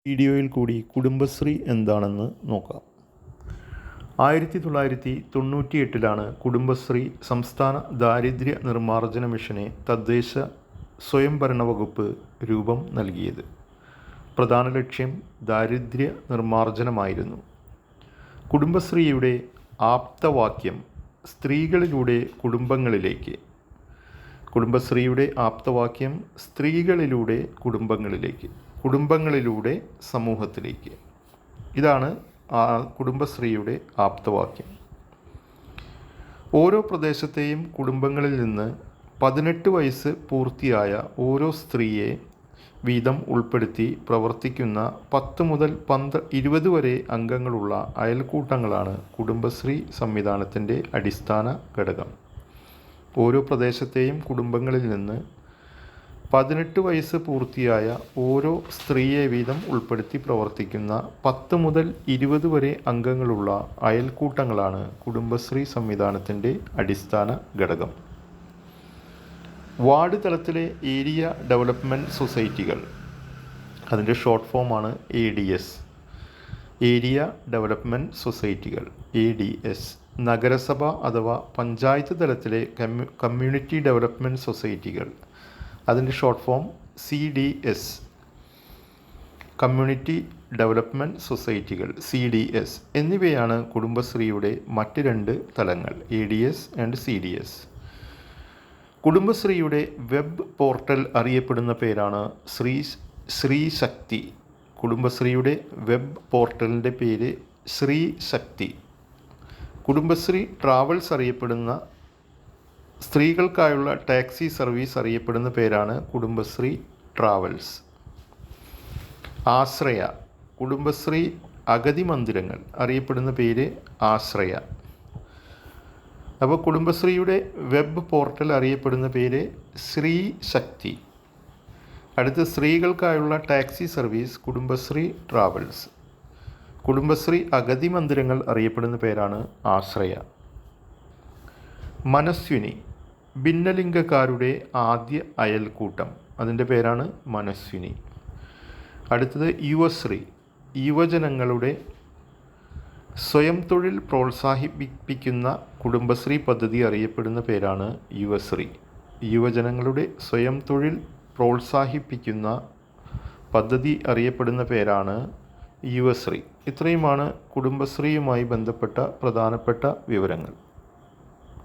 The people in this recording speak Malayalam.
വീഡിയോയിൽ കൂടി കുടുംബശ്രീ എന്താണെന്ന് നോക്കാം. 1998 കുടുംബശ്രീ സംസ്ഥാന ദാരിദ്ര്യ നിർമ്മാർജ്ജന മിഷനെ തദ്ദേശ സ്വയംഭരണ വകുപ്പ് രൂപം നൽകിയത്. പ്രധാന ലക്ഷ്യം ദാരിദ്ര്യ നിർമ്മാർജ്ജനമായിരുന്നു. കുടുംബശ്രീയുടെ ആപ്തവാക്യം സ്ത്രീകളിലൂടെ കുടുംബങ്ങളിലേക്ക്. കുടുംബശ്രീയുടെ ആപ്തവാക്യം സ്ത്രീകളിലൂടെ കുടുംബങ്ങളിലേക്ക്, കുടുംബങ്ങളിലൂടെ സമൂഹത്തിലേക്ക്. ഇതാണ് കുടുംബശ്രീയുടെ ആപ്തവാക്യം. ഓരോ പ്രദേശത്തെയും കുടുംബങ്ങളിൽ നിന്ന് 18 വയസ്സ് പൂർത്തിയായ ഓരോ സ്ത്രീയെ വീതം ഉൾപ്പെടുത്തി പ്രവർത്തിക്കുന്ന 10 മുതൽ 20 വരെ അംഗങ്ങളുള്ള അയൽക്കൂട്ടങ്ങളാണ് കുടുംബശ്രീ സംവിധാനത്തിൻ്റെ അടിസ്ഥാന ഘടകം. ഓരോ പ്രദേശത്തെയും കുടുംബങ്ങളിൽ നിന്ന് 18 വയസ്സ് പൂർത്തിയായ ഓരോ സ്ത്രീയെ വീതം ഉൾപ്പെടുത്തി പ്രവർത്തിക്കുന്ന 10 മുതൽ 20 വരെ അംഗങ്ങളുള്ള അയൽക്കൂട്ടങ്ങളാണ് കുടുംബശ്രീ സംവിധാനത്തിൻ്റെ അടിസ്ഥാന ഘടകം. വാർഡ് തലത്തിലെ ഏരിയ ഡെവലപ്മെൻറ്റ് സൊസൈറ്റികൾ, അതിൻ്റെ ഷോർട്ട് ഫോമാണ് ADS, ഏരിയ ഡെവലപ്മെൻറ്റ് സൊസൈറ്റികൾ ADS. നഗരസഭ അഥവാ പഞ്ചായത്ത് തലത്തിലെ കമ്മ്യൂണിറ്റി ഡെവലപ്മെൻറ്റ് സൊസൈറ്റികൾ, അതിൻ്റെ short form CDS, community development സൊസൈറ്റികൾ CDS എന്നിവയാണ് കുടുംബശ്രീയുടെ മറ്റ് 2 തലങ്ങൾ, ADS ആൻഡ് CDS. കുടുംബശ്രീയുടെ വെബ് പോർട്ടൽ അറിയപ്പെടുന്ന പേരാണ് ശ്രീ ശക്തി. കുടുംബശ്രീയുടെ വെബ് പോർട്ടലിൻ്റെ പേര് ശ്രീ ശക്തി. കുടുംബശ്രീ ട്രാവൽസ് അറിയപ്പെടുന്ന സ്ത്രീകൾക്കായുള്ള ടാക്സി സർവീസ് അറിയപ്പെടുന്ന പേരാണ് കുടുംബശ്രീ ട്രാവൽസ്. ആശ്രയ, കുടുംബശ്രീ അഗതി മന്ദിരങ്ങൾ അറിയപ്പെടുന്ന പേര് ആശ്രയ. അപ്പോൾ കുടുംബശ്രീയുടെ വെബ് പോർട്ടൽ അറിയപ്പെടുന്ന പേര് ശ്രീ ശക്തി. അടുത്ത് സ്ത്രീകൾക്കായുള്ള taxi service Kudumbashree travels. Kudumbashree അഗതി മന്ദിരങ്ങൾ അറിയപ്പെടുന്ന പേരാണ് ആശ്രയ. മനസ്വിനി, ഭിന്നലിംഗക്കാരുടെ ആദ്യ അയൽക്കൂട്ടം, അതിൻ്റെ പേരാണ് മനസ്വിനി. അടുത്തത് യുവശ്രീ, യുവജനങ്ങളുടെ സ്വയം തൊഴിൽ പ്രോത്സാഹിപ്പിക്കുന്ന കുടുംബശ്രീ പദ്ധതി അറിയപ്പെടുന്ന പേരാണ് യുവശ്രീ. യുവജനങ്ങളുടെ സ്വയം തൊഴിൽ പ്രോത്സാഹിപ്പിക്കുന്ന പദ്ധതി അറിയപ്പെടുന്ന പേരാണ് യുവശ്രീ. ഇത്രയുമാണ് കുടുംബശ്രീയുമായി ബന്ധപ്പെട്ട പ്രധാനപ്പെട്ട വിവരങ്ങൾ.